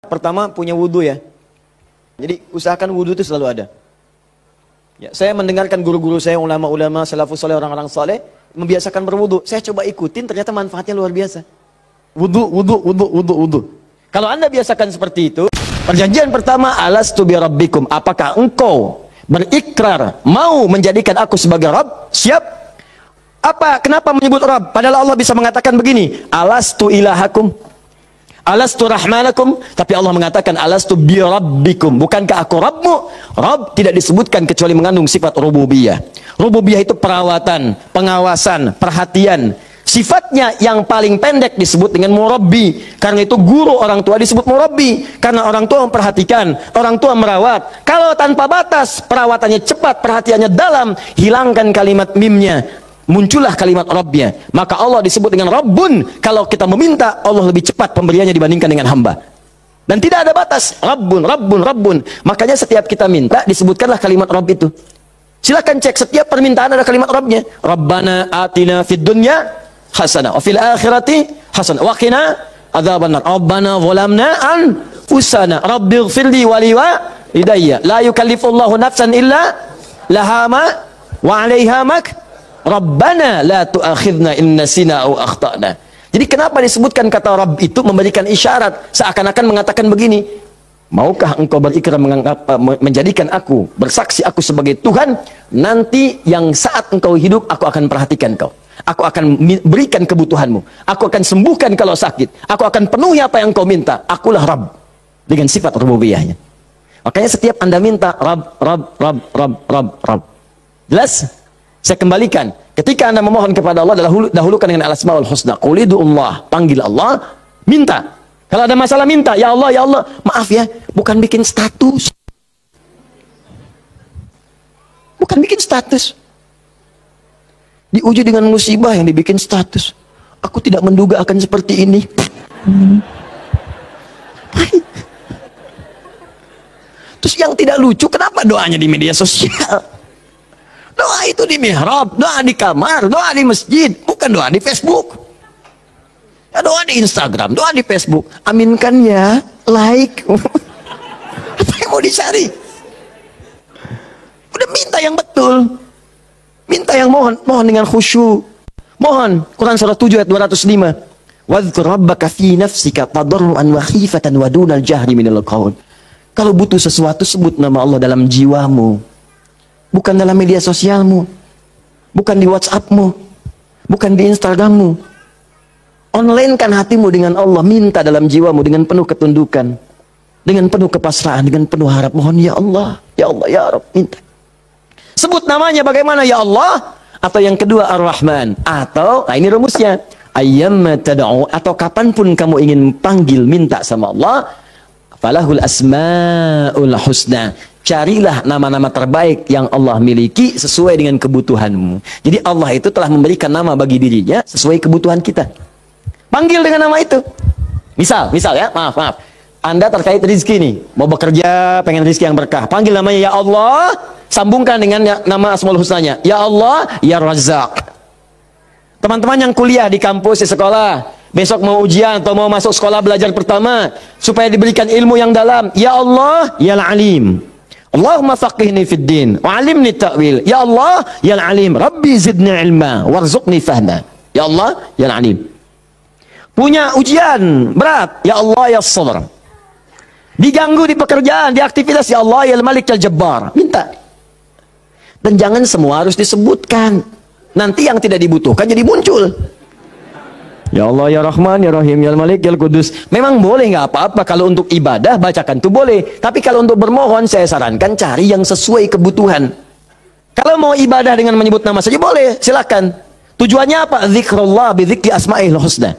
Pertama, punya wudhu ya. Jadi usahakan wudhu itu selalu ada. Ya, saya mendengarkan guru-guru saya, ulama-ulama, salafus saleh, orang-orang saleh membiasakan berwudhu. Saya coba ikutin, ternyata manfaatnya luar biasa. Wudhu. Kalau Anda biasakan seperti itu, perjanjian pertama, alastu bi rabbikum. Apakah engkau berikrar mau menjadikan aku sebagai Rabb? Siap. Apa? Kenapa menyebut Rabb? Padahal Allah bisa mengatakan begini, alastu ilahakum, alastu rahmanakum. Tapi Allah mengatakan alastu bi rabbikum. Bukankah aku Rabbmu? Rabb tidak disebutkan kecuali mengandung sifat rububiyah. Rububiyah itu perawatan, pengawasan, perhatian. Sifatnya yang paling pendek disebut dengan murabbi. Karena itu guru orang tua disebut murabbi. Karena orang tua memperhatikan, orang tua merawat. Kalau tanpa batas, perawatannya cepat, perhatiannya dalam, hilangkan kalimat mimnya, muncullah kalimat Rabbnya. Maka Allah disebut dengan Rabbun. Kalau kita meminta, Allah lebih cepat pemberiannya dibandingkan dengan hamba. Dan tidak ada batas. Rabbun. Makanya setiap kita minta, disebutkanlah kalimat Rabb itu. Silakan cek, setiap permintaan ada kalimat Rabbnya. Rabbana atina fid dunya hasanah wa fil akhirati hasanah wa qina adzabannar. Rabbana zalamna anfusana rabbighfirli wa liwalidayya la yukallifullahu nafsan illa laha ma wa 'alaiha mak Rabbana la tu'akhidna in nasina aw akhtana. Jadi kenapa disebutkan kata Rabb itu memberikan isyarat, seakan-akan mengatakan begini, maukah engkau berikrar menjadikan aku, bersaksi aku sebagai Tuhan, nanti yang saat engkau hidup aku akan perhatikan kau. Aku akan berikan kebutuhanmu. Aku akan sembuhkan kalau sakit. Aku akan penuhi apa yang kau minta. Akulah Rabb. Dengan sifat rububiyahnya. Makanya setiap Anda minta Rabb. Jelas? Saya kembalikan. Ketika Anda memohon kepada Allah, dahulukan dengan al-asmaul husna. Qulidullah. Panggil Allah. Minta. Kalau ada masalah minta. Ya Allah, ya Allah. Maaf ya. Bukan bikin status. Bukan bikin status. Diuji dengan musibah yang dibikin status. Aku tidak menduga akan seperti ini. Terus yang tidak lucu, kenapa doanya di media sosial? Doa itu di mihrab, doa di kamar, doa di masjid, bukan doa di Facebook. Ya, doa di Instagram, doa di Facebook. Aminkan ya, like. Apa yang mau dicari? Udah minta yang betul. Minta yang mohon dengan khusyuk. Mohon. Quran surah 7 ayat 205. Wadhkur rabbaka fi nafsika tadarruan wa khifatan wa dunal jahri minal qaul. Kalau butuh sesuatu, sebut nama Allah dalam jiwamu. Bukan dalam media sosialmu. Bukan di WhatsAppmu. Bukan di Instagrammu. Online-kan hatimu dengan Allah. Minta dalam jiwamu dengan penuh ketundukan. Dengan penuh kepasrahan, dengan penuh harap. Mohon ya Allah, ya Allah, ya Rabb. Minta. Sebut namanya bagaimana, ya Allah. Atau yang kedua Ar-Rahman. Atau, nah ini rumusnya, ayyamma tad'u, atau kapanpun kamu ingin panggil, minta sama Allah, falahul asmaul husna. Carilah nama-nama terbaik yang Allah miliki sesuai dengan kebutuhanmu. Jadi Allah itu telah memberikan nama bagi dirinya sesuai kebutuhan kita. Panggil dengan nama itu. Misal ya, maaf. Anda terkait rezeki nih, mau bekerja, pengen rezeki yang berkah. Panggil namanya ya Allah, sambungkan dengan nama Asmaul Husnanya. Ya Allah, ya Razzaq. Teman-teman yang kuliah di kampus, di sekolah, besok mau ujian atau mau masuk sekolah belajar pertama, supaya diberikan ilmu yang dalam. Ya Allah, ya Alim. Allahumma faqihni fid din, wa 'allimni ta'wil. Ya Allah, ya Alim. Rabbi zidni ilma, warzuqni fahma. Ya Allah, ya Alim. Punya ujian berat, ya Allah, ya Sabr. Diganggu di pekerjaan, di aktivitas, ya Allah, ya Malik, ya Jabbar. Minta. Dan jangan semua harus disebutkan. Nanti yang tidak dibutuhkan jadi muncul. Ya Allah, ya Rahman, ya Rahim, ya Malik, ya Qudus. Memang boleh, nggak apa-apa. Kalau untuk ibadah, bacakan itu boleh. Tapi kalau untuk bermohon, saya sarankan cari yang sesuai kebutuhan. Kalau mau ibadah dengan menyebut nama saja boleh, silakan. Tujuannya apa? Zikrullah bidzikri asma'il husna.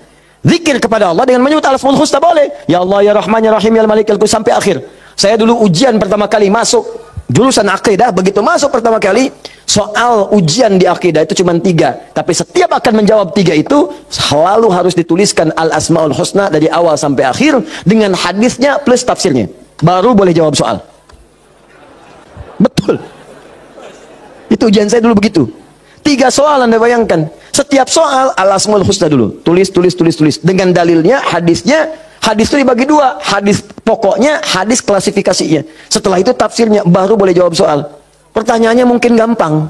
Zikir kepada Allah dengan menyebut al-asmaul husna boleh. Ya Allah, ya Rahman, ya Rahim, ya Malik, ya Qudus, sampai akhir. Saya dulu ujian pertama kali masuk jurusan akidah, begitu masuk pertama kali, soal ujian di akidah itu cuma 3. Tapi setiap akan menjawab 3 itu, selalu harus dituliskan al-asmaul husna dari awal sampai akhir, dengan hadisnya plus tafsirnya. Baru boleh jawab soal. Betul. Itu ujian saya dulu begitu. 3 soal Anda bayangkan. Setiap soal al-asmaul husna dulu. Tulis. Dengan dalilnya, hadisnya. Hadis itu dibagi 2. Hadis pokoknya, hadis klasifikasinya. Setelah itu tafsirnya, baru boleh jawab soal. Pertanyaannya mungkin gampang.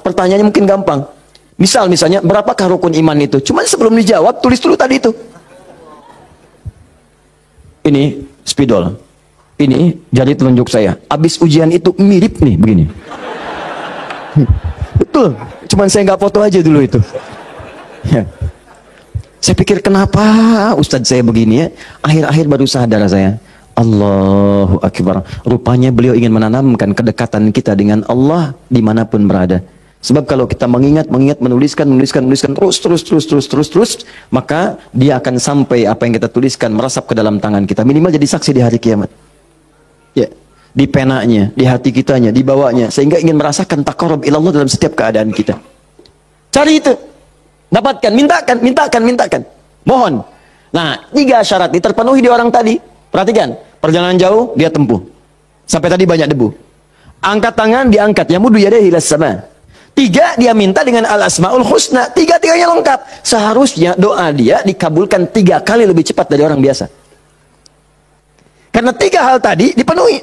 Misalnya, berapakah rukun iman itu? Cuman sebelum dijawab, tulis dulu tadi itu. Ini spidol. Ini jari telunjuk saya. Habis ujian itu mirip nih, begini. Betul. Cuman saya nggak foto aja dulu itu. Ya. Saya pikir kenapa Ustadz saya begini ya. Akhir-akhir baru sadar saya. Allahu Akbar. Rupanya beliau ingin menanamkan kedekatan kita dengan Allah dimanapun berada. Sebab kalau kita mengingat, menuliskan terus, maka dia akan sampai apa yang kita tuliskan merasap ke dalam tangan kita. Minimal jadi saksi di hari kiamat. Ya, di penanya, di hati kitanya, di bawahnya, sehingga ingin merasakan taqarrub ilallah dalam setiap keadaan kita. Cari itu. Dapatkan, mintakan. Mohon. Nah, 3 syarat ini terpenuhi di orang tadi. Perhatikan, perjalanan jauh dia tempuh. Sampai tadi banyak debu. Angkat tangan diangkat, yamudu yadayhi ilas sama. 3 dia minta dengan al-asmaul husna. 3-tiganya lengkap. Seharusnya doa dia dikabulkan 3 kali lebih cepat dari orang biasa. Karena 3 hal tadi dipenuhi.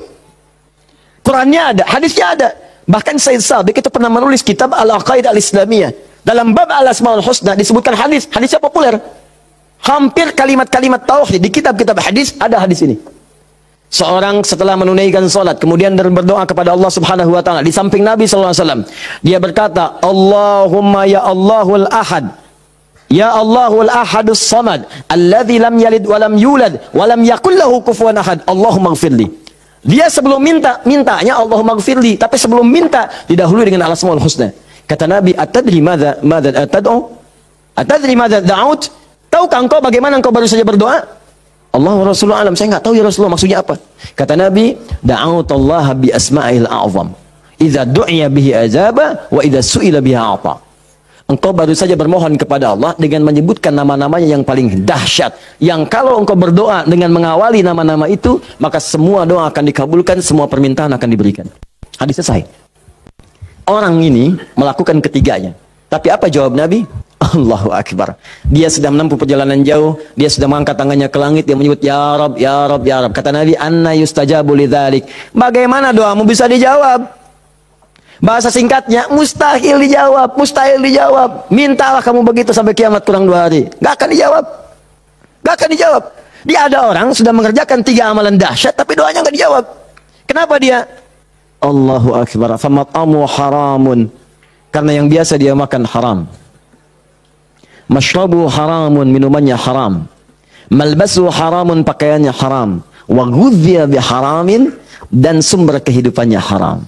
Qurannya ada, hadisnya ada. Bahkan Sayyid Sabiq itu pernah menulis kitab Al-Aqaidah Al-Islamiyah. Dalam bab al-asmaul husna disebutkan hadisnya populer. Hampir kalimat-kalimat tauhid di kitab-kitab hadis ada hadis ini. Seorang setelah menunaikan salat kemudian berdoa kepada Allah Subhanahu wa taala di samping Nabi sallallahu alaihi wasallam, dia berkata, "Allahumma ya Allahul Ahad, ya Allahul Ahadus Samad, alladzi lam yalid wa lam yulad wa lam yakul lahu kufuwan ahad, Allahumma ighfirli." Dia sebelum mintanya Allahumma ighfirli, tapi sebelum minta didahului dengan al-asmaul husna. Kata Nabi, "Atadri madza tad'u? Atadri madza da'ut?" Tahukah engkau bagaimana engkau baru saja berdoa? Allah wa Rasulullah alam, saya enggak tahu ya Rasulullah maksudnya apa. Kata Nabi, "Da'utallaha bi asma'il a'zam. Idza du'iya bihi ajaba wa idza su'ila biha a'ta." Engkau baru saja bermohon kepada Allah dengan menyebutkan nama-namanya yang paling dahsyat. Yang kalau engkau berdoa dengan mengawali nama-nama itu, maka semua doa akan dikabulkan, semua permintaan akan diberikan. Hadis selesai. Orang ini melakukan ketiganya. Tapi apa jawab Nabi? Allahu Akbar. Dia sudah menempuh perjalanan jauh, dia sudah mengangkat tangannya ke langit, dia menyebut ya Rabb, ya Rabb, ya Rabb. Kata Nabi, "Anna yustajabu lidzalik." Bagaimana doamu bisa dijawab? Bahasa singkatnya, mustahil dijawab, mustahil dijawab. Mintalah kamu begitu sampai kiamat kurang 2 hari. Gak akan dijawab. Gak akan dijawab. Dia ada orang sudah mengerjakan 3 amalan dahsyat, tapi doanya gak dijawab. Kenapa dia? Allahu Akbar. Famat'amu haramun. Karena yang biasa dia makan haram. Mashrabu haramun, minumannya haram. Malbasu haramun, pakaiannya haram. Wa ghudhiya biharamin, dan sumber kehidupannya haram.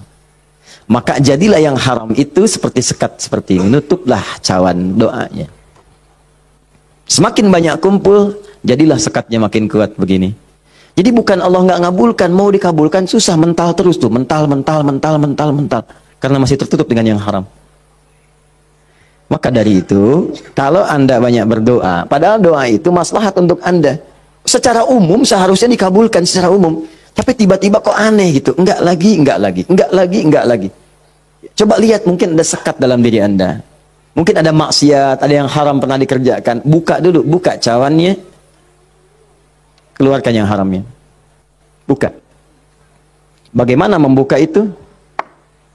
Maka jadilah yang haram itu seperti sekat seperti ini. Nutuplah cawan doanya. Semakin banyak kumpul, jadilah sekatnya makin kuat begini. Jadi bukan Allah nggak ngabulkan, mau dikabulkan susah, mental terus tuh, mental. Karena masih tertutup dengan yang haram. Maka dari itu, kalau Anda banyak berdoa, padahal doa itu maslahat untuk Anda. Secara umum seharusnya dikabulkan secara umum. Tapi tiba-tiba kok aneh gitu, enggak lagi. Coba lihat, mungkin ada sekat dalam diri Anda. Mungkin ada maksiat, ada yang haram pernah dikerjakan. Buka dulu, buka cawannya. Keluarkan yang haramnya. Buka. Bagaimana membuka itu?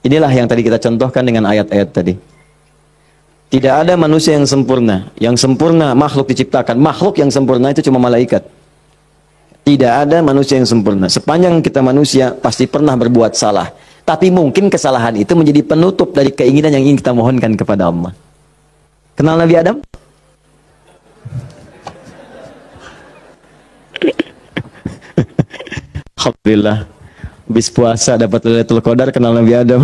Inilah yang tadi kita contohkan dengan ayat-ayat tadi. Tidak ada manusia yang sempurna. Yang sempurna makhluk diciptakan. Makhluk yang sempurna itu cuma malaikat. Tidak ada manusia yang sempurna. Sepanjang kita manusia pasti pernah berbuat salah. Tapi mungkin kesalahan itu menjadi penutup dari keinginan yang ingin kita mohonkan kepada Allah. Kenal Nabi Adam? Alhamdulillah. Habis puasa dapat Lailatul Qadar, kenal Nabi Adam.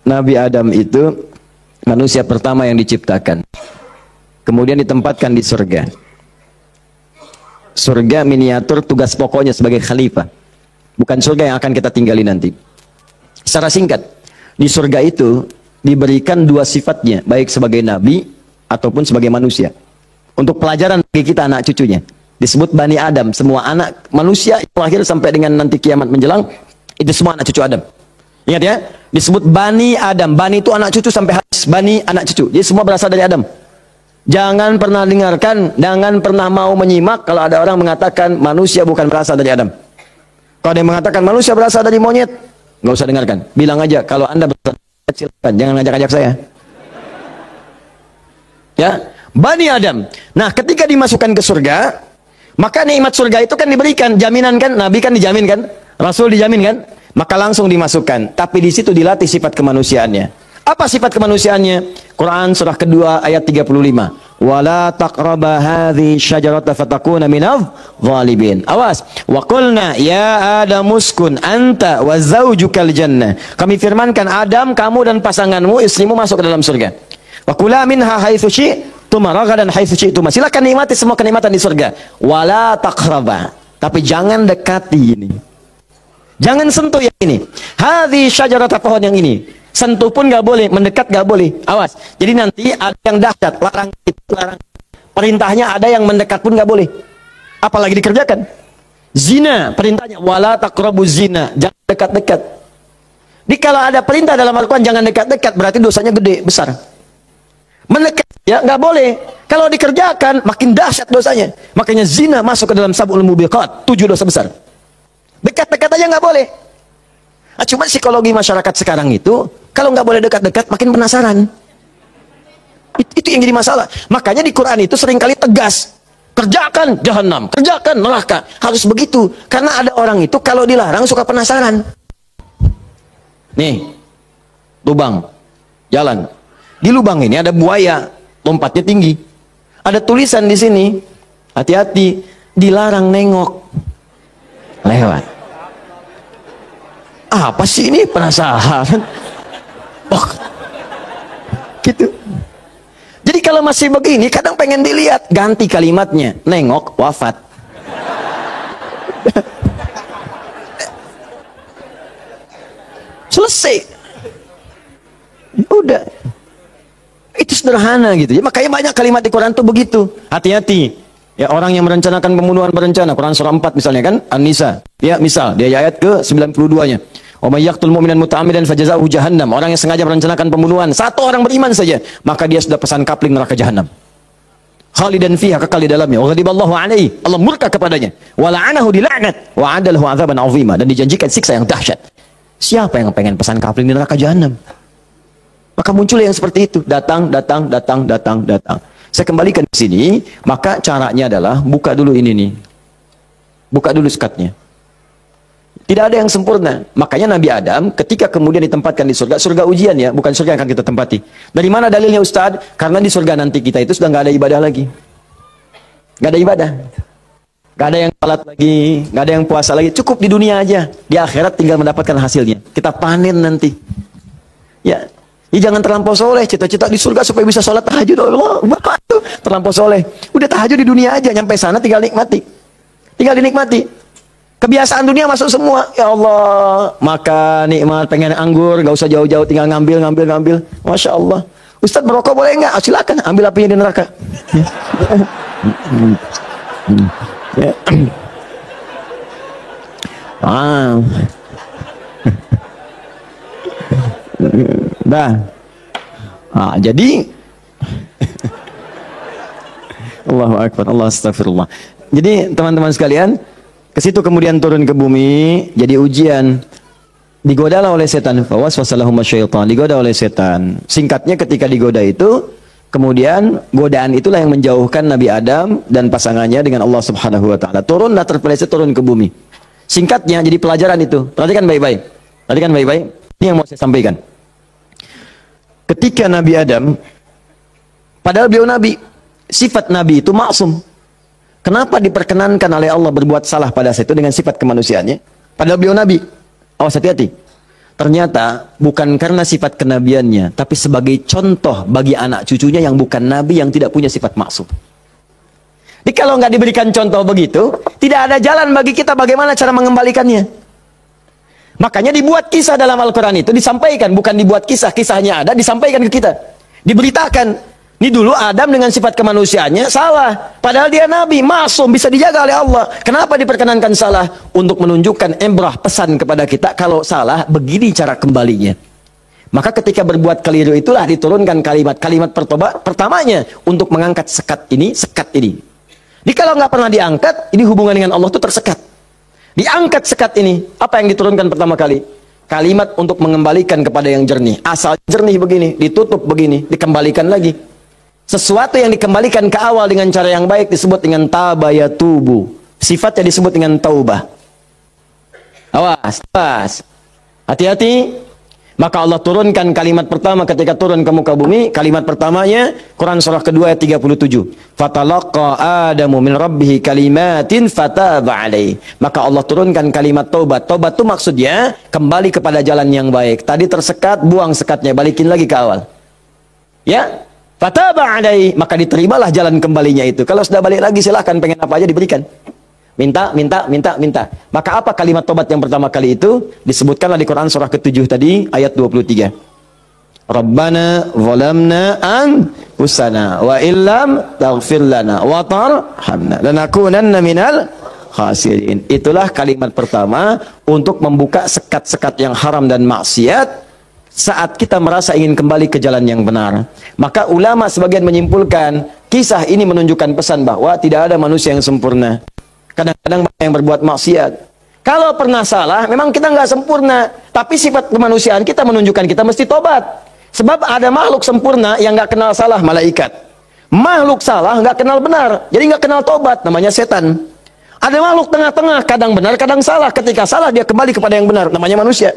Nabi Adam itu manusia pertama yang diciptakan. Kemudian ditempatkan di surga. Surga miniatur, tugas pokoknya sebagai khalifah. Bukan surga yang akan kita tinggali nanti. Secara singkat, di surga itu diberikan 2 sifatnya, baik sebagai nabi ataupun sebagai manusia. Untuk pelajaran bagi kita anak cucunya. Disebut Bani Adam, semua anak manusia yang lahir sampai dengan nanti kiamat menjelang, itu semua anak cucu Adam. Ingat ya, disebut Bani Adam. Bani itu anak cucu sampai habis. Bani anak cucu. Jadi semua berasal dari Adam. Jangan pernah dengarkan, jangan pernah mau menyimak kalau ada orang mengatakan manusia bukan berasal dari Adam. Kalau ada yang mengatakan manusia berasal dari monyet, nggak usah dengarkan. Bilang aja kalau Anda berasal dari monyet, silakan. Jangan ngajak-ngajak saya. Ya, Bani Adam. Nah, ketika dimasukkan ke surga, maka nikmat surga itu kan diberikan, jaminan kan, Nabi kan dijamin kan, Rasul dijamin kan, maka langsung dimasukkan. Tapi di situ dilatih sifat kemanusiaannya. Apa sifat kemanusiaannya? Quran surah kedua ayat 35. Wala taqraba hadhihi syajarata fatakuna minadh zalimin. Awas. Wa qulna ya Adam uskun anta wa zaujukal jannah. Kami firmankan Adam, kamu dan pasanganmu, istrimu masuk ke dalam surga. Wa kula minha haitsu syi'tum ragadan haitsu syi'tum. Silakan nikmati semua kenikmatan di surga. Wala taqraba. Tapi jangan dekati ini. Jangan sentuh yang ini. Hadhihi syajarata, pohon yang ini. Sentuh pun nggak boleh, mendekat nggak boleh. Awas. Jadi nanti ada yang dahsyat, larang. Perintahnya ada yang mendekat pun nggak boleh. Apalagi dikerjakan. Zina, perintahnya wala taqrabu zina, jangan dekat-dekat. Jadi kalau ada perintah dalam Al-Quran jangan dekat-dekat, berarti dosanya gede, besar. Mendekat ya nggak boleh. Kalau dikerjakan makin dahsyat dosanya. Makanya zina masuk ke dalam sab'ul mubiqat, 7 dosa besar. Dekat-dekat aja nggak boleh. Nah, cuma psikologi masyarakat sekarang itu, kalau nggak boleh dekat-dekat, makin penasaran. Itu yang jadi masalah. Makanya di Quran itu seringkali tegas. Kerjakan jahanam, kerjakan neraka. Harus begitu. Karena ada orang itu kalau dilarang suka penasaran. Nih, lubang, jalan. Di lubang ini ada buaya, lompatnya tinggi. Ada tulisan di sini, hati-hati, dilarang nengok. Lewat. Apa sih ini, penasaran? Oh, gitu. Jadi kalau masih begini, kadang pengen dilihat, ganti kalimatnya, nengok wafat. Selesai. Udah. Itu sederhana gitu. Ya, makanya banyak kalimat di Quran tuh begitu. Hati-hati. Ya, orang yang merencanakan pembunuhan berencana, Quran surah 4 misalnya kan, An-Nisa. Ya, misal dia ayat ke 92-nya. Wa may yaqtul mu'minan muta'ammidan fajazaohu jahannam. Orang yang sengaja merencanakan pembunuhan, satu orang beriman saja, maka dia sudah pesan kapling neraka jahanam. Khalidan fiha, kekal di dalamnya. Wa ghadiballahu alaihi, Allah murka kepadanya. Wa la'anahu dila'nat wa 'adalahu 'adzaban 'azima, dan dijanjikan siksa yang dahsyat. Siapa yang pengen pesan kapling di neraka jahanam? Maka muncul yang seperti itu, datang. Saya kembalikan ke sini, maka caranya adalah buka dulu ini nih. Buka dulu sekatnya. Tidak ada yang sempurna. Makanya Nabi Adam ketika kemudian ditempatkan di surga, surga ujian ya, bukan surga yang akan kita tempati. Dari mana dalilnya Ustaz? Karena di surga nanti kita itu sudah nggak ada ibadah lagi. Nggak ada ibadah. Nggak ada yang salat lagi, nggak ada yang puasa lagi. Cukup di dunia aja. Di akhirat tinggal mendapatkan hasilnya. Kita panen nanti. Ya. Ya jangan terlampau soleh, cita-cita di surga supaya bisa sholat tahajud. Allah, bapak tuh terlampau soleh. Udah tahajud di dunia aja, nyampe sana tinggal nikmati. Tinggal dinikmati. Kebiasaan dunia masuk semua. Ya Allah, makan nikmat, pengen anggur, gak usah jauh-jauh, tinggal ngambil. Masya Allah. Ustadz merokok boleh nggak? Oh, silakan, ambil apinya di neraka. Ya. Jadi Allahu Akbar, Allah astagfirullah. Jadi teman-teman sekalian, ke situ kemudian turun ke bumi, jadi ujian. Digodalah oleh setan, fawaswasalahum syaitan, digoda oleh setan. Singkatnya ketika digoda itu, kemudian godaan itulah yang menjauhkan Nabi Adam dan pasangannya dengan Allah Subhanahu wa taala. Turunlah terpeleset turun ke bumi. Singkatnya jadi pelajaran itu. Perhatikan baik-baik. Ini yang mau saya sampaikan. Ketika Nabi Adam, padahal beliau Nabi, sifat Nabi itu maksum. Kenapa diperkenankan oleh Allah berbuat salah pada saat itu dengan sifat kemanusiaannya? Padahal beliau Nabi. Awas hati-hati. Ternyata bukan karena sifat kenabiannya, tapi sebagai contoh bagi anak cucunya yang bukan Nabi, yang tidak punya sifat maksum. Jadi kalau nggak diberikan contoh begitu, tidak ada jalan bagi kita bagaimana cara mengembalikannya. Makanya dibuat kisah dalam Al-Quran itu, disampaikan, bukan dibuat kisah, kisahnya ada, disampaikan ke kita. Diberitakan, Ini dulu Adam dengan sifat kemanusiaannya salah. Padahal dia nabi, maksum, bisa dijaga oleh Allah. Kenapa diperkenankan salah? Untuk menunjukkan ibrah, pesan kepada kita, kalau salah, begini cara kembalinya. Maka ketika berbuat keliru itulah diturunkan kalimat pertamanya untuk mengangkat sekat ini. Jadi kalau nggak pernah diangkat, ini hubungan dengan Allah itu tersekat. Diangkat sekat ini, apa yang diturunkan pertama kali? Kalimat untuk mengembalikan kepada yang jernih. Asal jernih begini, ditutup begini, dikembalikan lagi. Sesuatu yang dikembalikan ke awal dengan cara yang baik disebut dengan tabayatubu. Sifatnya disebut dengan taubah. Awas, awas. Hati-hati. Maka Allah turunkan kalimat pertama ketika turun ke muka bumi. Kalimat pertamanya, Quran surah kedua ayat 37. Fatalaqa Adamu min rabbihi kalimatin fataba alaih. Maka Allah turunkan kalimat taubat. Taubat itu maksudnya kembali kepada jalan yang baik. Tadi tersekat, buang sekatnya, balikin lagi ke awal. Ya, fataba alaih, maka diterimalah jalan kembalinya itu. Kalau sudah balik lagi silahkan, pengen apa aja diberikan. Minta. Maka apa kalimat tobat yang pertama kali itu? Disebutkanlah di Quran surah ke-7 tadi, ayat 23. Rabbana zalamna anfusana wa illam taghfir lana wa tarhamna lanakunanna minal khasirin. Itulah kalimat pertama untuk membuka sekat-sekat yang haram dan maksiat saat kita merasa ingin kembali ke jalan yang benar. Maka ulama sebagian menyimpulkan, kisah ini menunjukkan pesan bahwa tidak ada manusia yang sempurna. Kadang-kadang yang berbuat maksiat. Kalau pernah salah, memang kita nggak sempurna. Tapi sifat kemanusiaan kita menunjukkan kita mesti tobat. Sebab ada makhluk sempurna yang nggak kenal salah, malaikat. Makhluk salah nggak kenal benar, jadi nggak kenal tobat, namanya setan. Ada makhluk tengah-tengah, kadang benar, kadang salah. Ketika salah dia kembali kepada yang benar, namanya manusia.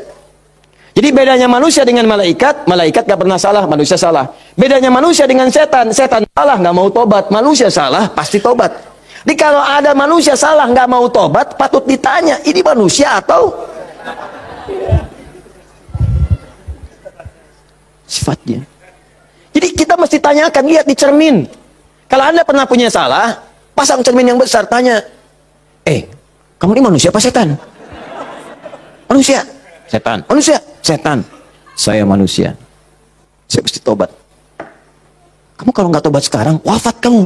Jadi bedanya manusia dengan malaikat, malaikat nggak pernah salah, manusia salah. Bedanya manusia dengan setan, setan salah nggak mau tobat, manusia salah pasti tobat. Jadi kalau ada manusia salah nggak mau tobat, patut ditanya, ini manusia atau sifatnya. Jadi kita mesti tanyakan, lihat di cermin. Kalau Anda pernah punya salah, pasang cermin yang besar, tanya, kamu ini manusia apa setan? Manusia. Setan. Manusia. Setan. Saya manusia. Saya mesti tobat. Kamu kalau nggak tobat sekarang, wafat kamu.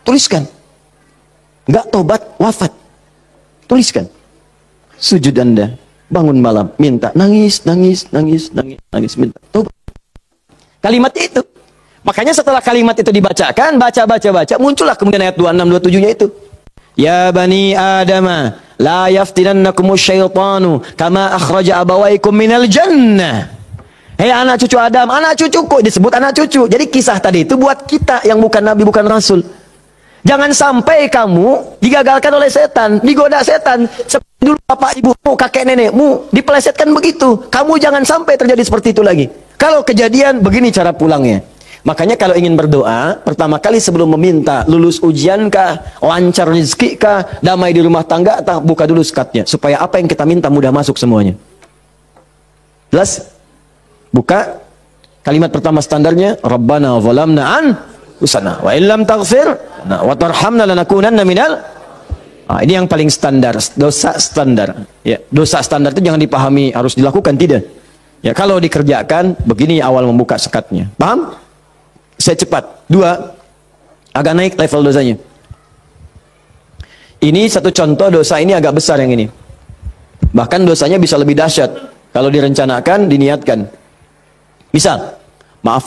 Tuliskan. Nggak tobat, wafat. Tuliskan. Sujud Anda, bangun malam, minta, nangis, minta tobat. Kalimat itu. Makanya setelah kalimat itu dibacakan, baca, muncullah kemudian ayat 26, 27-nya itu. Ya bani Adama, la yaftinannakumus syaitanu kama akhraja abawaikum minal jannah. Hei anak cucu Adam, anak cucuku, disebut anak cucu. Jadi kisah tadi itu buat kita yang bukan nabi, bukan rasul. Jangan sampai kamu digagalkan oleh setan, digoda setan. Seperti dulu bapak ibumu, kakek nenekmu dipelesetkan begitu. Kamu jangan sampai terjadi seperti itu lagi. Kalau kejadian, begini cara pulangnya. Makanya kalau ingin berdoa, pertama kali sebelum meminta lulus ujian kah, lancar rezeki kah, damai di rumah tangga, buka dulu sekatnya. Supaya apa yang kita minta mudah masuk semuanya. Jelas? Buka. Kalimat pertama standarnya, Rabbana zalamna anfusana wa illam taghfir wa tarhamna lanakunanna minal. Ini yang paling standar, dosa standar. Ya, dosa standar itu jangan dipahami harus dilakukan, tidak. Ya, kalau dikerjakan, begini awal membuka sekatnya. Paham? Saya cepat. 2, agak naik level dosanya. Ini satu contoh dosa ini agak besar yang ini. Bahkan dosanya bisa lebih dahsyat kalau direncanakan, diniatkan. Misal, maaf.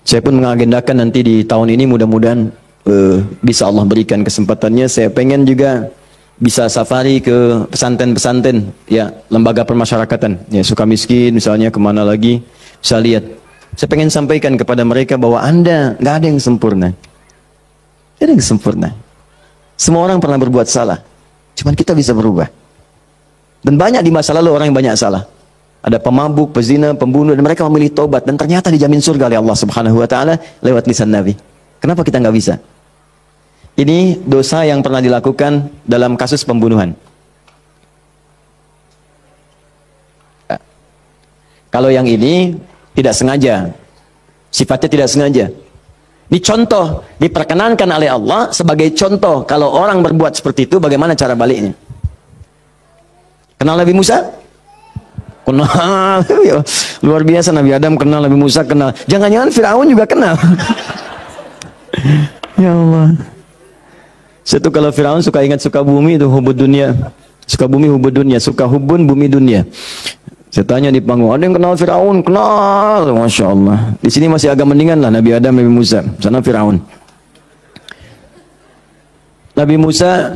Saya pun mengagendakan nanti di tahun ini mudah-mudahan bisa Allah berikan kesempatannya. Saya pengen juga bisa safari ke pesantren-pesantren, ya, lembaga permasyarakatan, ya, Sukamiskin misalnya, kemana lagi, bisa lihat. Saya pengen sampaikan kepada mereka bahwa Anda nggak ada yang sempurna. Tidak ada yang sempurna. Semua orang pernah berbuat salah. Cuman kita bisa berubah. Dan banyak di masa lalu orang yang banyak salah. Ada pemabuk, pezina, pembunuh, dan mereka memilih tobat. Dan ternyata dijamin surga oleh Allah Subhanahu Wa Taala lewat lisan Nabi. Kenapa kita nggak bisa? Ini dosa yang pernah dilakukan dalam kasus pembunuhan. Kalau yang ini tidak sengaja, sifatnya tidak sengaja. Ini contoh, diperkenankan oleh Allah sebagai contoh. Kalau orang berbuat seperti itu, bagaimana cara baliknya? Kenal Nabi Musa? Kenal. Luar biasa, Nabi Adam kenal, Nabi Musa kenal. Jangan-jangan Firaun juga kenal. Ya Allah. Satu kalau Firaun suka ingat suka bumi itu hubud dunia. Suka bumi hubud dunia, suka hubun bumi dunia. Saya tanya di panggung, ada yang kenal Firaun? Kenal. Masya Allah. Di sini masih agak mendingan lah Nabi Adam, Nabi Musa. Sana Firaun. Nabi Musa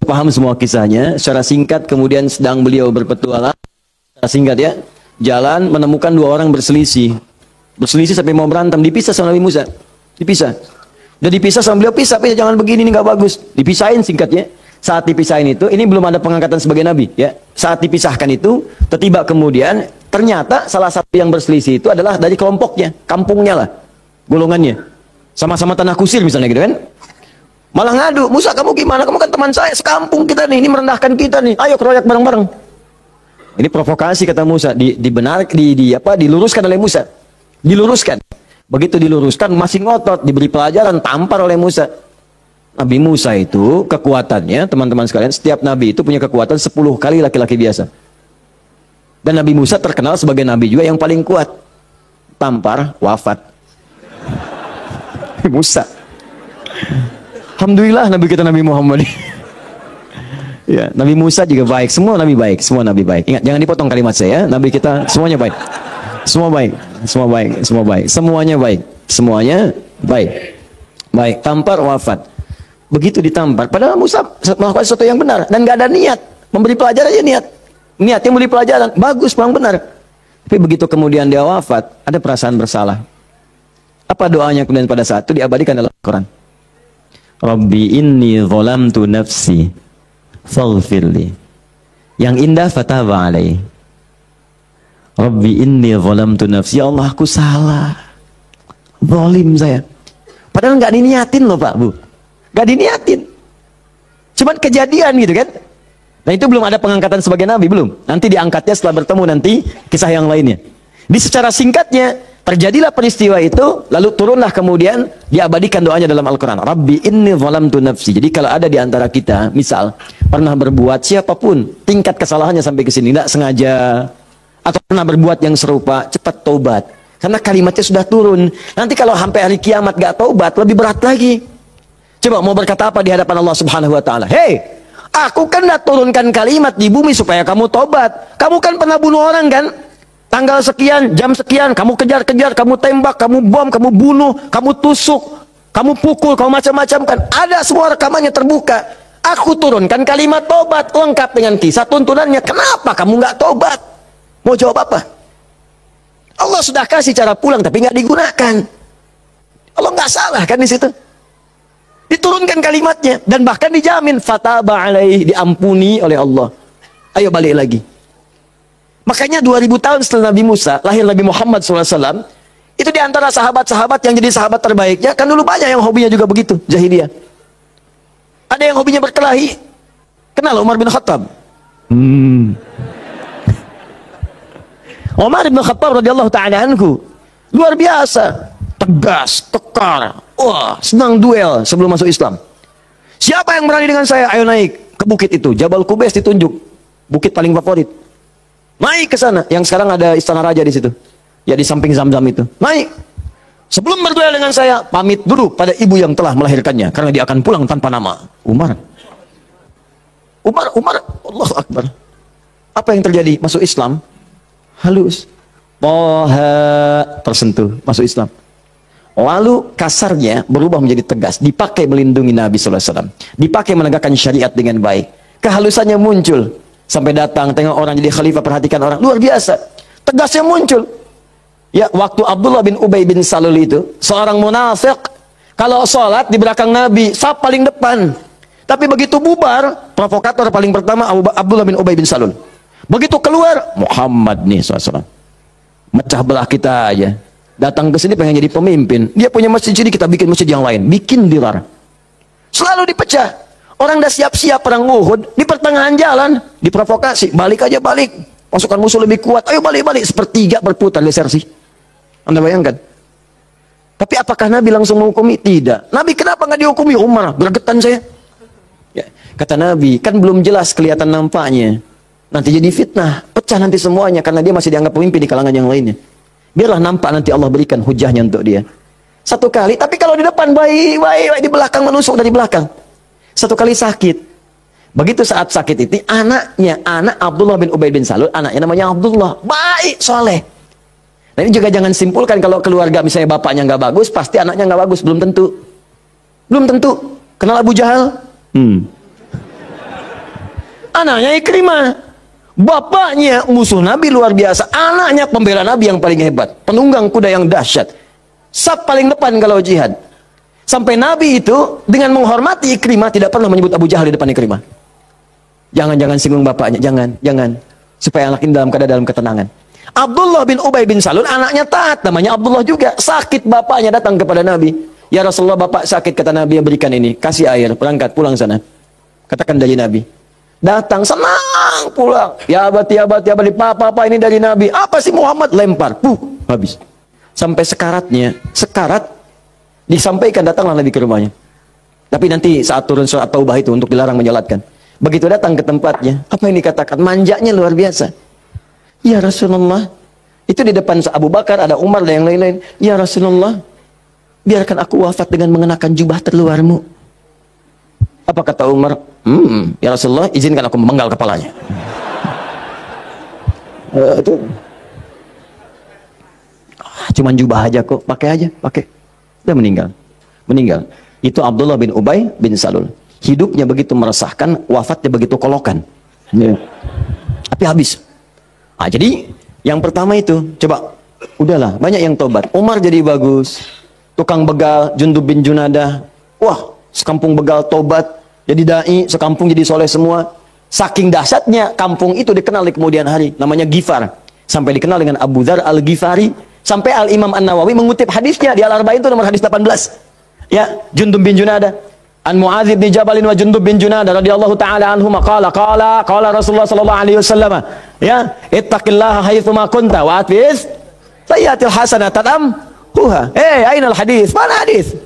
paham semua kisahnya. Secara singkat kemudian sedang beliau berpetualang. Secara singkat ya. Jalan menemukan dua orang berselisih. Berselisih sampai mau berantem. Dipisah sama Nabi Musa. Dipisah. Udah dipisah sama beliau, pisah, jangan begini, ini nggak bagus. Dipisahin singkatnya. Saat dipisahin itu, ini belum ada pengangkatan sebagai nabi, ya. Saat dipisahkan itu, tiba kemudian ternyata salah satu yang berselisih itu adalah dari kelompoknya, kampungnya lah, golongannya. Sama-sama tanah kusir misalnya gitu kan. Malah ngadu, Musa kamu gimana? Kamu kan teman saya, sekampung kita nih, ini merendahkan kita nih. Ayo keroyak bareng-bareng. Ini provokasi kata Musa, diluruskan oleh Musa. Diluruskan. Begitu diluruskan, masih ngotot, diberi pelajaran, tampar oleh Musa. Nabi Musa itu kekuatannya, teman-teman sekalian, setiap nabi itu punya kekuatan 10 kali laki-laki biasa. Dan Nabi Musa terkenal sebagai nabi juga yang paling kuat. Tampar, wafat. Musa. Alhamdulillah Nabi kita Nabi Muhammad. Ya, Nabi Musa juga baik, semua nabi baik, semua nabi baik. Ingat, jangan dipotong kalimat saya, nabi kita semuanya baik. Semua baik, semua baik, semua baik, semuanya baik, semuanya baik. Baik, tampar wafat. Begitu ditampar, padahal Musa melakukan sesuatu yang benar dan nggak ada niat memberi pelajaran aja niat yang memberi pelajaran bagus, memang benar. Tapi begitu kemudian dia wafat, ada perasaan bersalah. Apa doanya kemudian pada saat itu diabadikan dalam Al-Quran? Rabbi inni zalamtu nafsi faghfirli. Yang indah fataba alaihi. Rabbi inni zalamtu nafsi, ya Allah aku salah, zalim saya. Padahal nggak diniatin loh Pak Bu, nggak diniatin, cuman kejadian gitu kan. Nah itu belum ada pengangkatan sebagai nabi, belum. Nanti diangkatnya setelah bertemu nanti kisah yang lainnya. Di secara singkatnya terjadilah peristiwa itu, lalu turunlah kemudian diabadikan doanya dalam Al-Quran. Rabbi inni zalamtu nafsi. Jadi kalau ada di antara kita, misal pernah berbuat, siapapun tingkat kesalahannya sampai ke sini, nggak sengaja atau pernah berbuat yang serupa, cepat taubat. Karena kalimatnya sudah turun. Nanti kalau sampai hari kiamat gak taubat, lebih berat lagi. Coba mau berkata apa di hadapan Allah Subhanahu wa taala? Hei, aku kan dah turunkan kalimat di bumi supaya kamu taubat. Kamu kan pernah bunuh orang kan? Tanggal sekian, jam sekian, kamu kejar-kejar, kamu tembak, kamu bom, kamu bunuh, kamu tusuk, kamu pukul, kamu macam-macam kan? Ada semua rekamannya terbuka. Aku turunkan kalimat taubat lengkap dengan kisah tuntunannya. Kenapa kamu gak taubat? Mau jawab apa? Allah sudah kasih cara pulang tapi nggak digunakan. Allah nggak salah kan di situ. Diturunkan kalimatnya dan bahkan dijamin fataba alaihi, diampuni oleh Allah. Ayo balik lagi. Makanya 2000 tahun setelah Nabi Musa, lahir Nabi Muhammad SAW. Itu diantara sahabat-sahabat yang jadi sahabat terbaiknya. Kan dulu banyak yang hobinya juga begitu, jahiliyah. Ada yang hobinya berkelahi. Kenal Umar bin Khattab? Umar bin Khattab radhiyallahu ta'ala anhu luar biasa, tegas, kekar, wah senang duel sebelum masuk Islam. Siapa yang berani dengan saya? Ayo naik ke bukit itu, Jabal Qubais ditunjuk, bukit paling favorit. Naik ke sana, yang sekarang ada istana raja di situ, ya di samping Zamzam itu. Naik. Sebelum berduel dengan saya, pamit dulu pada ibu yang telah melahirkannya, karena dia akan pulang tanpa nama. Umar, Allahu Akbar. Apa yang terjadi? Masuk Islam halus, tersentuh, masuk Islam. Lalu kasarnya berubah menjadi tegas, dipakai melindungi Nabi SAW, dipakai menegakkan syariat dengan baik. Kehalusannya muncul, sampai datang tengok orang jadi khalifah, perhatikan orang, luar biasa. Tegasnya muncul. Ya, waktu Abdullah bin Ubay bin Salul itu, seorang munafik, kalau sholat di belakang Nabi, saf paling depan. Tapi begitu bubar, provokator paling pertama Abdullah bin Ubay bin Salul. Begitu keluar, Muhammad nih SAW. Mecah belah kita aja. Datang ke sini pengen jadi pemimpin. Dia punya masjid sini, kita bikin masjid yang lain. Bikin dilar. Selalu dipecah. Orang udah siap-siap perang Uhud, di pertengahan jalan, diprovokasi. Balik aja balik. Pasukan musuh lebih kuat. Ayo balik-balik. Sepertiga berputar desersi. Anda bayangkan? Tapi apakah Nabi langsung menghukumi? Tidak. Nabi kenapa nggak dihukumi? Umar, gregetan saya. Ya. Kata Nabi, kan belum jelas kelihatan nampaknya. Nanti jadi fitnah, pecah nanti semuanya karena dia masih dianggap pemimpin di kalangan yang lainnya. Biarlah nampak nanti Allah berikan hujahnya untuk dia. Satu kali, tapi kalau di depan baik, di belakang menusuk dari belakang. Satu kali sakit. Begitu saat sakit itu, anak Abdullah bin Ubay bin Salul, anaknya namanya Abdullah, baik, soleh. Nah ini juga jangan simpulkan kalau keluarga misalnya bapaknya nggak bagus, pasti anaknya nggak bagus, belum tentu. Belum tentu. Kenal Abu Jahal? Anaknya Ikrimah. Bapaknya musuh Nabi luar biasa. Anaknya pembela Nabi yang paling hebat. Penunggang kuda yang dahsyat. Saf paling depan kalau jihad. Sampai Nabi itu dengan menghormati Ikrimah tidak pernah menyebut Abu Jahal di depan Ikrimah. Jangan singgung bapaknya. Jangan. Supaya anak ini dalam ketenangan. Abdullah bin Ubay bin Salul anaknya taat. Namanya Abdullah juga. Sakit bapaknya datang kepada Nabi. Ya Rasulullah, bapak sakit, kata Nabi, berikan ini. Kasih air. Berangkat pulang sana. Katakan dari Nabi. Datang senang pulang. Ya abadi, papa ini dari Nabi. Apa sih Muhammad? Lempar. Habis. Sampai sekarat disampaikan, datanglah Nabi ke rumahnya. Tapi nanti saat turun surat Taubah itu untuk dilarang menyolatkan. Begitu datang ke tempatnya, apa yang dikatakan? Manjanya luar biasa. Ya Rasulullah, itu di depan Abu Bakar, ada Umar dan yang lain-lain. Ya Rasulullah, biarkan aku wafat dengan mengenakan jubah terluarmu. Apa kata Umar? Ya Rasulullah, izinkan aku memenggal kepalanya. Cuman jubah aja kok, pakai. Dia meninggal. Itu Abdullah bin Ubay bin Salul. Hidupnya begitu meresahkan, wafatnya begitu kolokan. Tapi habis. Jadi yang pertama itu, coba, udahlah, banyak yang tobat. Umar jadi bagus. Tukang begal, Jundub bin Junadah. Wah, sekampung begal tobat, jadi dai, sekampung jadi soleh semua. Saking dahsyatnya kampung itu dikenal di kemudian hari, namanya Ghifar. Sampai dikenal dengan Abu Dzar Al-Ghifari. Sampai Al-Imam An-Nawawi mengutip hadisnya di Al-Arba'in itu nomor hadis 18. Ya, Jundub bin Junadah. An Mu'adz bin Jabal wa Jundub bin Junadah radhiyallahu taala anhuma qala Rasulullah sallallahu alaihi wasallam, ya, ittaqillaha haitsu ma kunta wa atbiz sayyi'atil hasanata tamhuha. Ainal hadis? Mana hadis?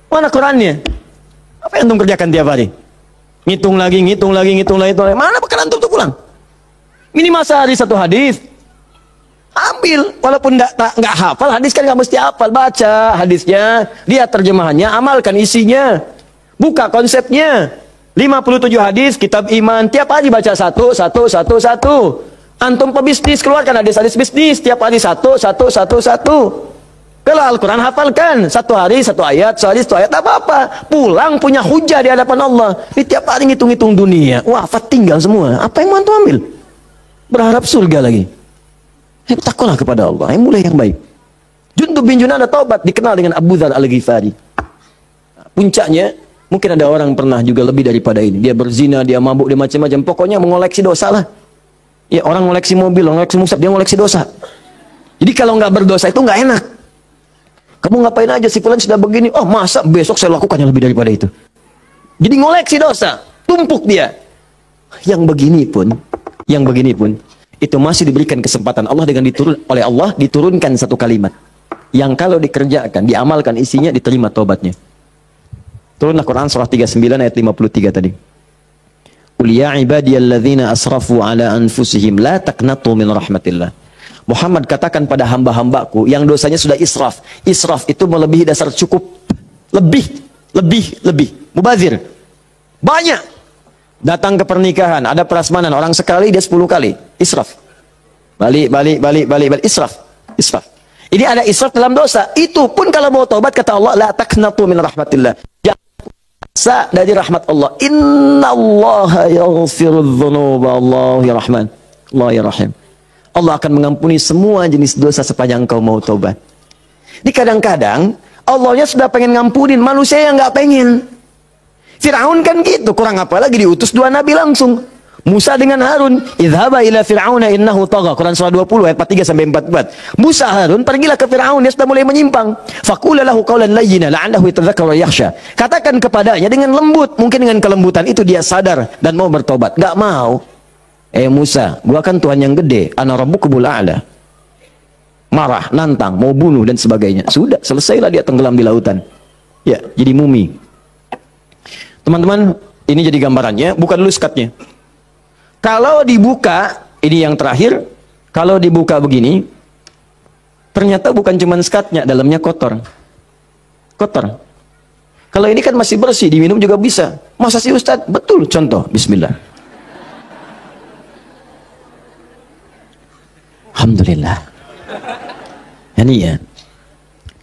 Mana Qurannya? Apa yang antum kerjakan tiap hari? Ngitung lagi. Mana bekal antum tuh pulang? Minimal sehari satu hadis. Ambil, walaupun nggak hafal hadis kan nggak mesti hafal, baca hadisnya, lihat terjemahannya, amalkan isinya, buka konsepnya. 57 hadis kitab iman, tiap hari baca satu. Antum pebisnis, keluarkan hadis-hadis bisnis, tiap hari satu. Kalau Al-Quran hafalkan, satu hari satu ayat, tak apa-apa. Pulang punya hujah di hadapan Allah. Ini tiap hari ngitung-ngitung dunia, wafat tinggal semua. Apa yang mau antum ambil? Berharap surga lagi. Takutlah kepada Allah, mulai yang baik. Jundub bin Junadah taubat, dikenal dengan Abu Dzar Al-Ghifari. Puncaknya, mungkin ada orang pernah juga lebih daripada ini. Dia berzina, dia mabuk, dia macam-macam. Pokoknya mengoleksi dosa lah. Ya, orang ngoleksi mobil, ngoleksi musab, dia ngoleksi dosa. Jadi kalau nggak berdosa itu nggak enak. Kamu ngapain aja, si fulan sudah begini. Oh, masa besok saya lakukan yang lebih daripada itu. Jadi ngoleksi dosa, tumpuk dia. Yang begini pun, itu masih diberikan kesempatan Allah dengan oleh Allah diturunkan satu kalimat yang kalau dikerjakan, diamalkan isinya, diterima taubatnya. Turunlah Quran surah 39 ayat 53 tadi. Qul ya ibadiyalladzina asrafu ala anfusihim la taqnatu min rahmatillah. Muhammad katakan pada hamba-hambaku yang dosanya sudah israf. Israf itu melebihi dasar cukup. Lebih. Mubazir. Banyak. Datang ke pernikahan, ada prasmanan, orang sekali dia 10 kali. Israf. Balik. Israf. Ini ada israf dalam dosa. Itu pun kalau mau taubat, kata Allah, la taqnatu min rahmatillah. Jangan puasa dari rahmat Allah. Innallaha yaghfirudz dzunuba, Allahu ya Rahman, Allah ya Rahim. Allah akan mengampuni semua jenis dosa sepanjang kau mau taubat. Di kadang-kadang Allahnya sudah pengen ngampunin, manusia yang nggak pengen. Fir'aun kan gitu, kurang apa lagi diutus 2 nabi langsung. Musa dengan Harun, idhaba ila fir'auna innahu tagha. Quran surah 20 ayat 43 sampai 44. Musa, Harun, pergilah ke Fir'aun, dia sudah mulai menyimpang. Faqula lahu qawlan layyina la'allahu yatadhakkaru wa yakhsha. Katakan kepadanya dengan lembut, mungkin dengan kelembutan itu dia sadar dan mau bertobat. Enggak mau. Musa, gua kan Tuhan yang gede, ana rabbukumul a'la. Marah, nantang, mau bunuh dan sebagainya. Sudah, selesailah dia tenggelam di lautan. Ya, jadi mumi. Teman-teman, ini jadi gambarannya, bukan dulu skatnya. Kalau dibuka, ini yang terakhir, kalau dibuka begini, ternyata bukan cuma skatnya, dalamnya kotor. Kotor. Kalau ini kan masih bersih, diminum juga bisa. Masa sih Ustaz? Betul, contoh. Bismillah. Alhamdulillah. Ini ya.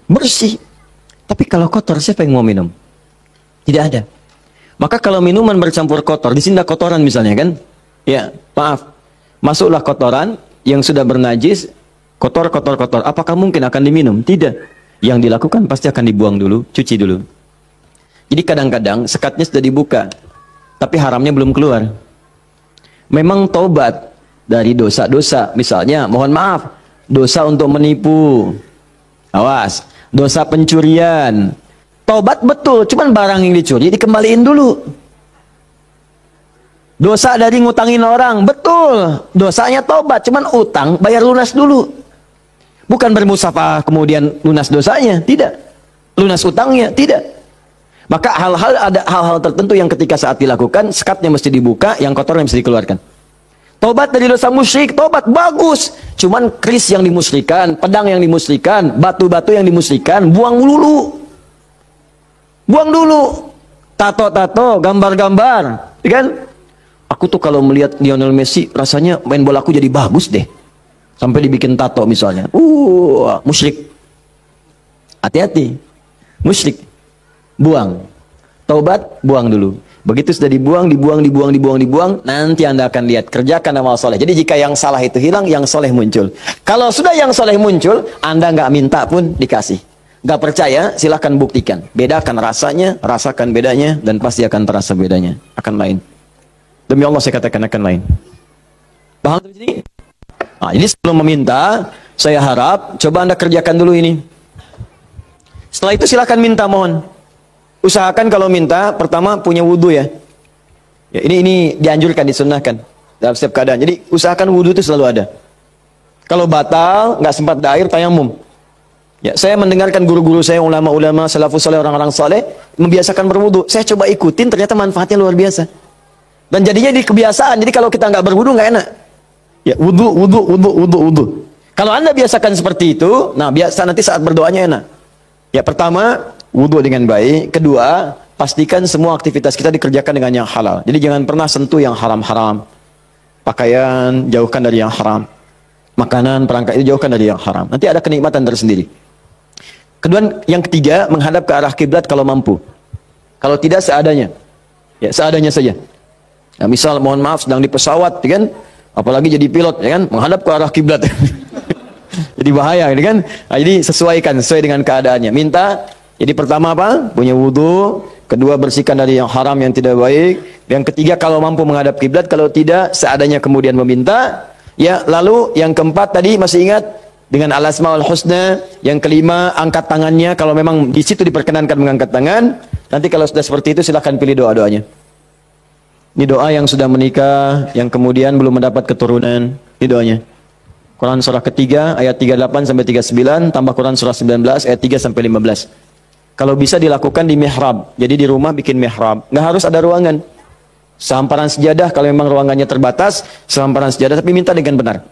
Bersih. Tapi kalau kotor, siapa yang mau minum? Tidak ada. Maka kalau minuman bercampur kotor, di sini ada kotoran misalnya kan? Ya, maaf. Masuklah kotoran yang sudah bernajis, kotor. Apakah mungkin akan diminum? Tidak. Yang dilakukan pasti akan dibuang dulu, cuci dulu. Jadi kadang-kadang sekatnya sudah dibuka, tapi haramnya belum keluar. Memang taubat dari dosa-dosa, misalnya, mohon maaf, dosa untuk menipu. Awas, dosa pencurian. Taubat betul, cuman barang yang dicuri dikembaliin dulu. Dosa dari ngutangin orang, betul. Dosanya tobat, cuman utang bayar lunas dulu. Bukan bermusafah kemudian lunas dosanya, tidak. Lunas utangnya, tidak. Maka ada hal-hal tertentu yang ketika saat dilakukan, sekatnya mesti dibuka, yang kotornya mesti dikeluarkan. Tobat dari dosa musyrik, tobat bagus. Cuman keris yang dimusyrikan, pedang yang dimusyrikan, batu-batu yang dimusyrikan, buang dulu. Buang dulu. Tato-tato, gambar-gambar, kan? Aku tuh kalau melihat Lionel Messi, rasanya main bola aku jadi bagus deh. Sampai dibikin tato misalnya. Musyrik. Hati-hati. Musyrik. Buang. Taubat, buang dulu. Begitu sudah dibuang, nanti Anda akan lihat. Kerjakan amal soleh. Jadi jika yang salah itu hilang, yang soleh muncul. Kalau sudah yang soleh muncul, Anda nggak minta pun dikasih. Nggak percaya, silahkan buktikan. Bedakan rasanya, rasakan bedanya, dan pasti akan terasa bedanya. Akan lain. Demi Allah saya katakan akan lain. Paham di sini? Nah, ini sebelum meminta, saya harap coba Anda kerjakan dulu ini. Setelah itu silakan minta, mohon. Usahakan kalau minta, pertama punya wudhu ya. Ini dianjurkan, disunnahkan dalam setiap keadaan. Jadi usahakan wudhu itu selalu ada. Kalau batal, nggak sempat ada air, tayamum. Ya, saya mendengarkan guru-guru saya, ulama-ulama, salafus saleh, orang-orang saleh membiasakan berwudhu. Saya coba ikutin, ternyata manfaatnya luar biasa. Dan jadinya di kebiasaan. Jadi kalau kita nggak berwudu nggak enak. Ya, wudu. Kalau Anda biasakan seperti itu, nah biasa nanti saat berdoanya enak. Ya, pertama, wudu dengan baik. Kedua, pastikan semua aktivitas kita dikerjakan dengan yang halal. Jadi jangan pernah sentuh yang haram-haram. Pakaian, jauhkan dari yang haram. Makanan, perangkat itu jauhkan dari yang haram. Nanti ada kenikmatan tersendiri. Kedua, yang ketiga, menghadap ke arah kiblat kalau mampu. Kalau tidak, seadanya. Ya, seadanya saja. Nah, misal mohon maaf sedang di pesawat, ya kan? Apalagi jadi pilot, ya kan? Menghadap ke arah kiblat. Jadi bahaya, ya kan? Nah, jadi sesuaikan sesuai dengan keadaannya. Minta. Jadi pertama apa? Punya wudu. Kedua, bersihkan dari yang haram yang tidak baik. Yang ketiga, kalau mampu menghadap kiblat, kalau tidak seadanya kemudian meminta. Ya, lalu yang keempat tadi masih ingat dengan al-asmaul husna. Yang kelima, angkat tangannya kalau memang di situ diperkenankan mengangkat tangan. Nanti kalau sudah seperti itu silahkan pilih doa-doanya. Ini doa yang sudah menikah, yang kemudian belum mendapat keturunan. Ini doanya. Quran surah ketiga, ayat 38 sampai 39, tambah Quran surah 19, ayat 3 sampai 15. Kalau bisa dilakukan di mihrab. Jadi di rumah bikin mihrab. Nggak harus ada ruangan. Sehamparan sejadah, kalau memang ruangannya terbatas, sehamparan sejadah, tapi minta dengan benar.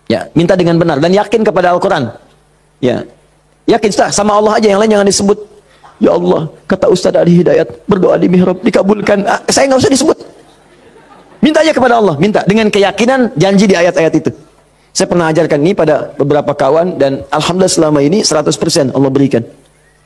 Ya, minta dengan benar. Dan yakin kepada Al-Quran. Ya, yakin sama Allah aja, yang lain jangan disebut. Ya Allah, kata Ustaz Ali Hidayat, berdoa di mihrab, dikabulkan. Saya nggak usah disebut. Minta aja kepada Allah, minta. Dengan keyakinan, janji di ayat-ayat itu. Saya pernah ajarkan ini pada beberapa kawan, dan Alhamdulillah selama ini 100% Allah berikan.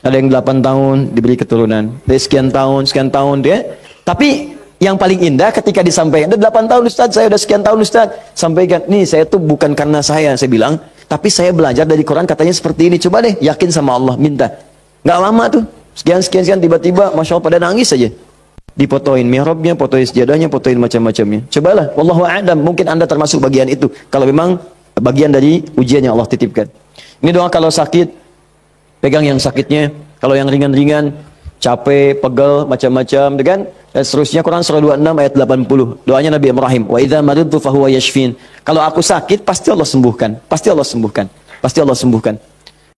Ada yang 8 tahun diberi keturunan. Dari sekian tahun dia. Tapi yang paling indah ketika disampaikan, ada 8 tahun Ustaz, saya udah sekian tahun Ustaz. Sampaikan, nih saya tuh bukan karena saya bilang, tapi saya belajar dari Quran katanya seperti ini. Coba deh, yakin sama Allah, minta. Nggak lama tuh. Sekian, tiba-tiba, Masya Allah pada nangis saja. Dipotoin mihrabnya, potoin sejadahnya, potoin macam-macamnya. Cobalah, wallahu a'lam, mungkin Anda termasuk bagian itu. Kalau memang bagian dari ujian yang Allah titipkan. Ini doa kalau sakit, pegang yang sakitnya. Kalau yang ringan-ringan, capek, pegel, macam-macam, kan? Dan seterusnya Quran surah 26 ayat 80. Doanya Nabi Ibrahim, wa idza maridtu fahuwa yashfin. Kalau aku sakit, pasti Allah sembuhkan. Pasti Allah sembuhkan.